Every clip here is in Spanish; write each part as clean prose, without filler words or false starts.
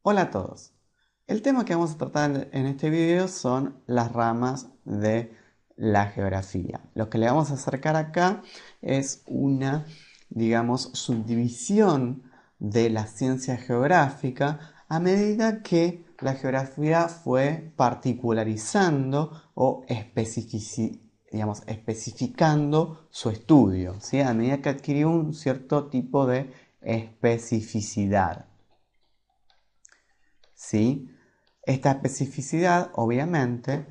Hola a todos. El tema que vamos a tratar en este video son las ramas de la geografía. Lo que le vamos a acercar acá es una, digamos, subdivisión de la ciencia geográfica a medida que la geografía fue particularizando o especificando su estudio, ¿sí? A medida que adquirió un cierto tipo de especificidad. ¿Sí? Esta especificidad, obviamente,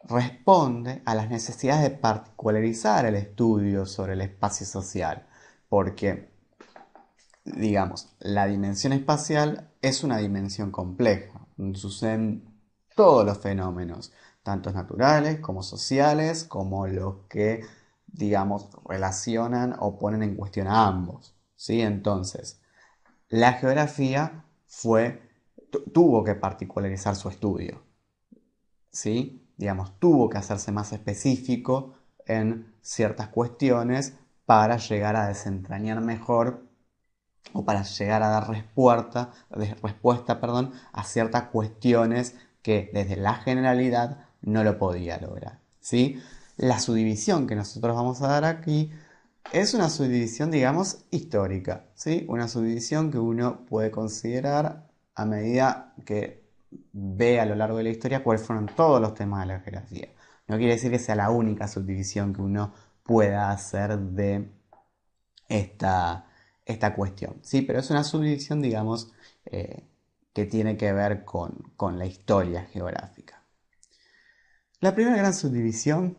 responde a las necesidades de particularizar el estudio sobre el espacio social, porque, digamos, la dimensión espacial es una dimensión compleja, donde suceden todos los fenómenos, tanto naturales como sociales, como los que, digamos, relacionan o ponen en cuestión a ambos, ¿sí? Entonces, la geografía tuvo que particularizar su estudio, ¿sí? Digamos, tuvo que hacerse más específico en ciertas cuestiones para llegar a desentrañar mejor o para llegar a dar respuesta, a ciertas cuestiones que desde la generalidad no lo podía lograr, ¿sí? La subdivisión que nosotros vamos a dar aquí es una subdivisión, digamos, histórica, ¿sí? Una subdivisión que uno puede considerar a medida que ve a lo largo de la historia cuáles fueron todos los temas de la geografía. No quiere decir que sea la única subdivisión que uno pueda hacer de esta cuestión, ¿sí? Pero es una subdivisión, digamos, que tiene que ver con la historia geográfica. La primera gran subdivisión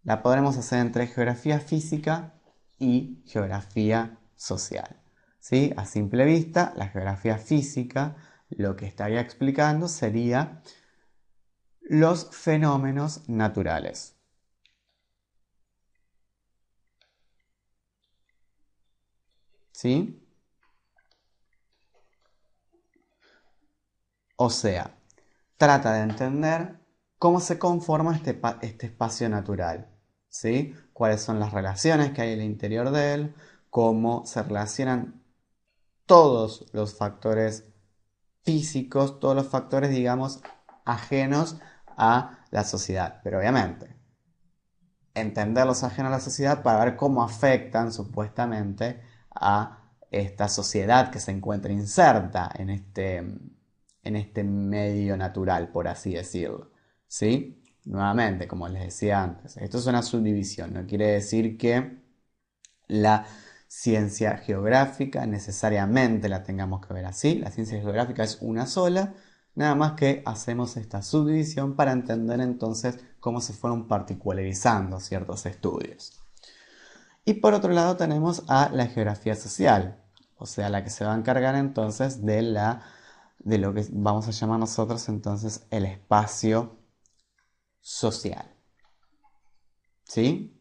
la podremos hacer entre geografía física y geografía social. ¿Sí? A simple vista, la geografía física lo que estaría explicando sería los fenómenos naturales. ¿Sí? O sea, trata de entender cómo se conforma este espacio natural, ¿sí? Cuáles son las relaciones que hay en el interior de él, cómo se relacionan todos los factores físicos, todos los factores, digamos, ajenos a la sociedad. Pero obviamente, entenderlos ajenos a la sociedad para ver cómo afectan supuestamente a esta sociedad que se encuentra inserta en este medio natural, por así decirlo. ¿Sí? Nuevamente, como les decía antes, esto es una subdivisión, no quiere decir que la ciencia geográfica necesariamente la tengamos que ver así. La ciencia geográfica es una sola, nada más que hacemos esta subdivisión para entender entonces cómo se fueron particularizando ciertos estudios. Y por otro lado tenemos a la geografía social, o sea, la que se va a encargar entonces de lo que vamos a llamar nosotros entonces el espacio social. ¿Sí?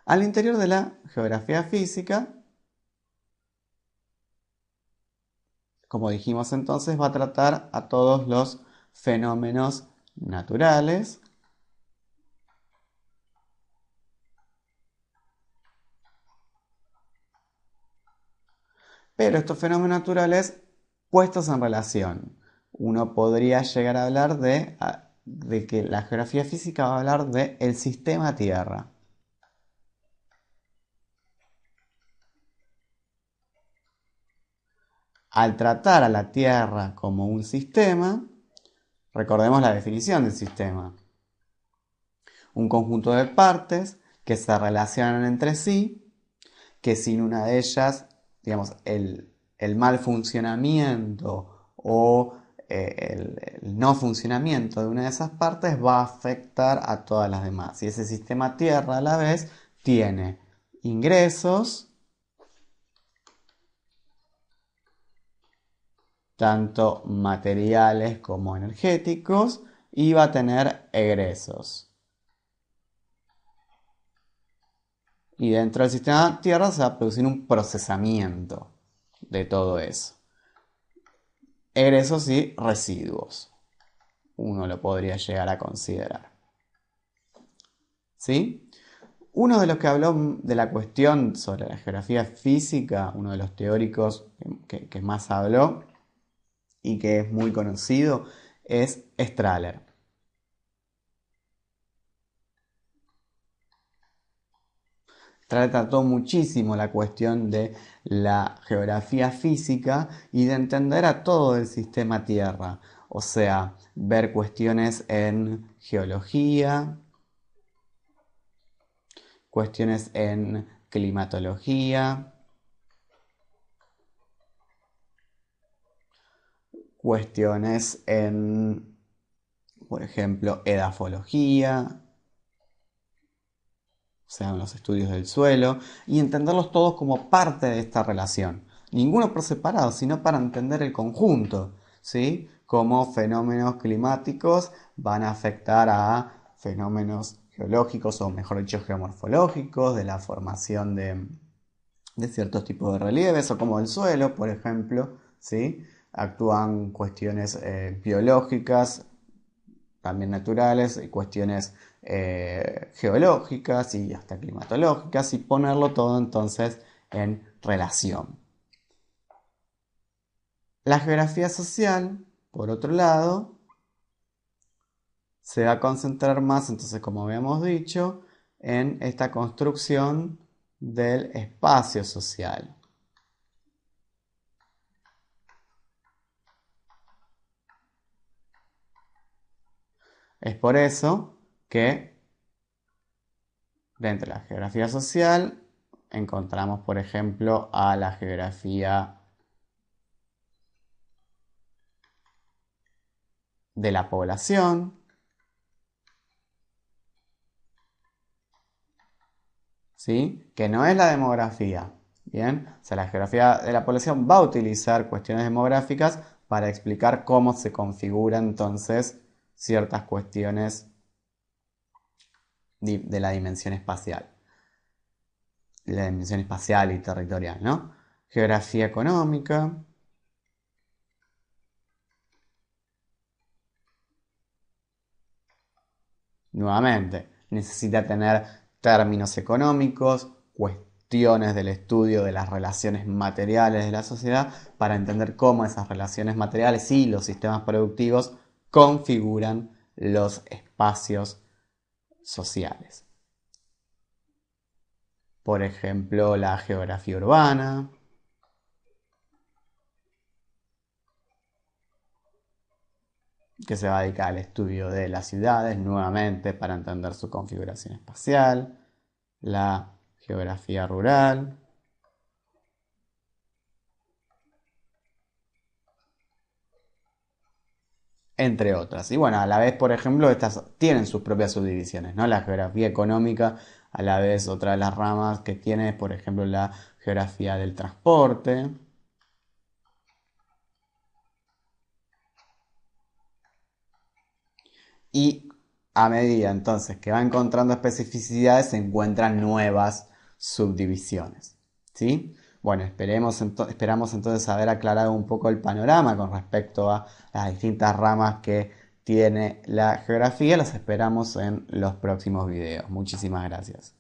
Al interior de la geografía física, como dijimos entonces, va a tratar a todos los fenómenos naturales, pero estos fenómenos naturales puestos en relación. Uno podría llegar a hablar de que la geografía física va a hablar del sistema Tierra. Al tratar a la Tierra como un sistema, recordemos la definición del sistema. Un conjunto de partes que se relacionan entre sí, que sin una de ellas, digamos, el mal funcionamiento o el no funcionamiento de una de esas partes va a afectar a todas las demás. Y ese sistema Tierra a la vez tiene ingresos, tanto materiales como energéticos, y va a tener egresos. Y dentro del sistema Tierra se va a producir un procesamiento de todo eso. Egresos y residuos. Uno lo podría llegar a considerar. ¿Sí? Uno de los que habló de la cuestión sobre la geografía física, uno de los teóricos que más habló y que es muy conocido, es Strahler. Trató muchísimo la cuestión de la geografía física y de entender a todo el sistema Tierra, o sea, ver cuestiones en geología, cuestiones en climatología, cuestiones en, por ejemplo, edafología, o sea, en los estudios del suelo, y entenderlos todos como parte de esta relación. Ninguno por separado, sino para entender el conjunto, ¿sí? Cómo fenómenos climáticos van a afectar a fenómenos geológicos, o mejor dicho, geomorfológicos, de la formación de ciertos tipos de relieves, o como el suelo, por ejemplo, ¿sí? Actúan cuestiones biológicas, también naturales, y cuestiones geológicas y hasta climatológicas, y ponerlo todo entonces en relación. La geografía social, por otro lado, se va a concentrar más, entonces, como habíamos dicho, en esta construcción del espacio social. Es por eso que dentro de la geografía social encontramos, por ejemplo, a la geografía de la población, ¿sí? Que no es la demografía. Bien, o sea, la geografía de la población va a utilizar cuestiones demográficas para explicar cómo se configuran entonces ciertas cuestiones de la dimensión espacial y territorial, ¿no? Geografía económica, nuevamente, necesita tener términos económicos, cuestiones del estudio de las relaciones materiales de la sociedad para entender cómo esas relaciones materiales y los sistemas productivos configuran los espacios sociales. Por ejemplo, la geografía urbana, que se va a dedicar al estudio de las ciudades, nuevamente para entender su configuración espacial, la geografía rural, entre otras. Y bueno, a la vez, por ejemplo, estas tienen sus propias subdivisiones, ¿no? La geografía económica, a la vez otra de las ramas que tiene, por ejemplo, la geografía del transporte. Y a medida entonces que va encontrando especificidades, se encuentran nuevas subdivisiones. ¿Sí? Bueno, esperamos entonces haber aclarado un poco el panorama con respecto a las distintas ramas que tiene la geografía. Los esperamos en los próximos videos. Muchísimas gracias.